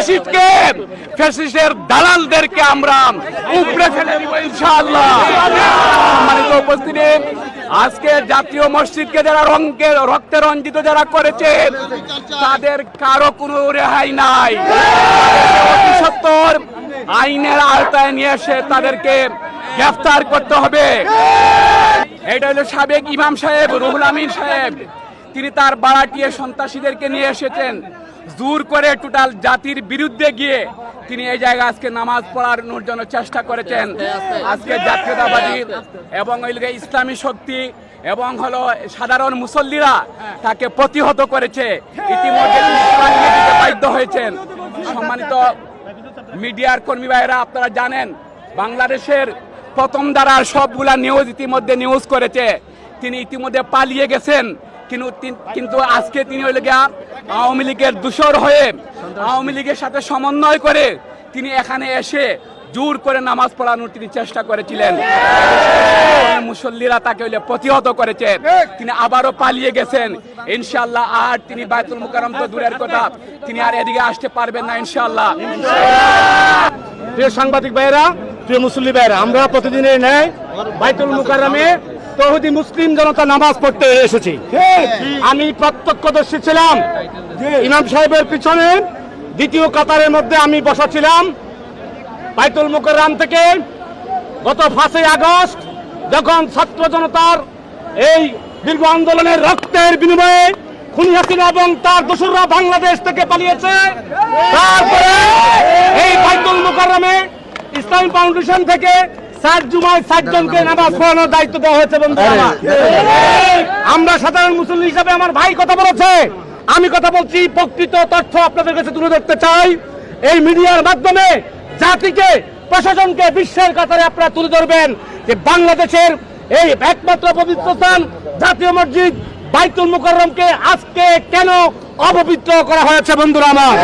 ফ্যাসিস্টকে, ফ্যাসিস্টের দালালদেরকে আমরা উপড়ে ফেলে দিব ইনশাআল্লাহ। সম্মানিত উপস্থিতি, আজকে জাতীয় মসজিদকে যারা রক্তে রঞ্জিত যারা করেছে তাদের কারো কোনো রেহাই নাই। অতি সত্বর আইনের আওতায় নিয়ে এসে তাদেরকে গ্রেফতার করতে হবে। এটা হলো সাবেক ইমাম সাহেব রুহুল আমিন সাহেব, তিনি তার বাড়াটিয়ে সন্ত্রাসীদেরকে নিয়ে এসেছেন, জোর করে টোটাল জাতির বিরুদ্ধে গিয়ে তিনি এই জায়গায় আজকে নামাজ পড়ানোর জন্য চেষ্টা করেছেন। আজকে জাতীয়তাবাদী এবং ইসলামী শক্তি এবং হলো সাধারণ মুসল্লিরা তাকে প্রতিহত করেছে, ইতিমধ্যে বাধ্য হয়েছেন। সম্মানিত মিডিয়ার কর্মী ভাইরা, আপনারা জানেন বাংলাদেশের প্রথম ধারার সবগুলা নিউজ ইতিমধ্যে নিউজ করেছে, তিনি ইতিমধ্যে পালিয়ে গেছেন। কিন্তু আজকে তিনি হইলে গিয়া আওয়ামী লীগের দূষর হয়ে আওয়ামী লীগের সাথে সমন্বয় করে তিনি এখানে এসে জোর করে নামাজ পড়ানোর তিনি চেষ্টা করেছিলেন। মুসল্লিরা তাকে হইলে প্রতিহত করেছেন, তিনি আবারও পালিয়ে গেছেন। ইনশাআল্লাহ আর তিনি বাইতুল মুকাররম তো দূরের কথা, তিনি আর এদিকে আসতে পারবেন না ইনশাআল্লাহ। প্রিয় সাংবাদিক ভাইয়েরা, প্রিয় মুসল্লি ভাইয়েরা, আমরা প্রতিদিনের ন্যায় বাইতুল মুকাররমে তৌহিদি মুসলিম জনতা নামাজ পড়তে এসেছি। আমি প্রত্যক্ষদর্শী ছিলাম, ইমাম সাহেবের পিছনে দ্বিতীয় কাতারের মধ্যে আমি বসা ছিলাম। বাইতুল মুকাররম থেকে গত 5 আগস্ট যখন ছাত্র জনতার এই দীর্ঘ আন্দোলনের রক্তের বিনিময়ে খুনি হাসিনা এবং তার দোসররা বাংলাদেশ থেকে পালিয়েছে, তারপরে এই বাইতুল মুকাররমে ইসলামী ফাউন্ডেশন থেকে 7 জুমায় 7 জনকে নামাজ পড়ানোর দায়িত্ব দেওয়া হয়েছে। বন্ধুরা, আমরা সাধারণ মুসলিম হিসাবে আমার ভাই কথা বলেছে, আমি কথা বলছি, প্রকৃত তথ্য আপনাদের কাছে তুলে ধরতে চাই। এই মিডিয়ার মাধ্যমে জাতিকে, প্রশাসনকে বিশ্বের কাতারে আপনারা তুলে ধরবেন যে বাংলাদেশের এই একমাত্র পবিত্র স্থান জাতীয় মসজিদ বাইতুল মুকাররমকে আজকে কেন অপবিত্র করা হয়েছে। বন্ধুরা আমার,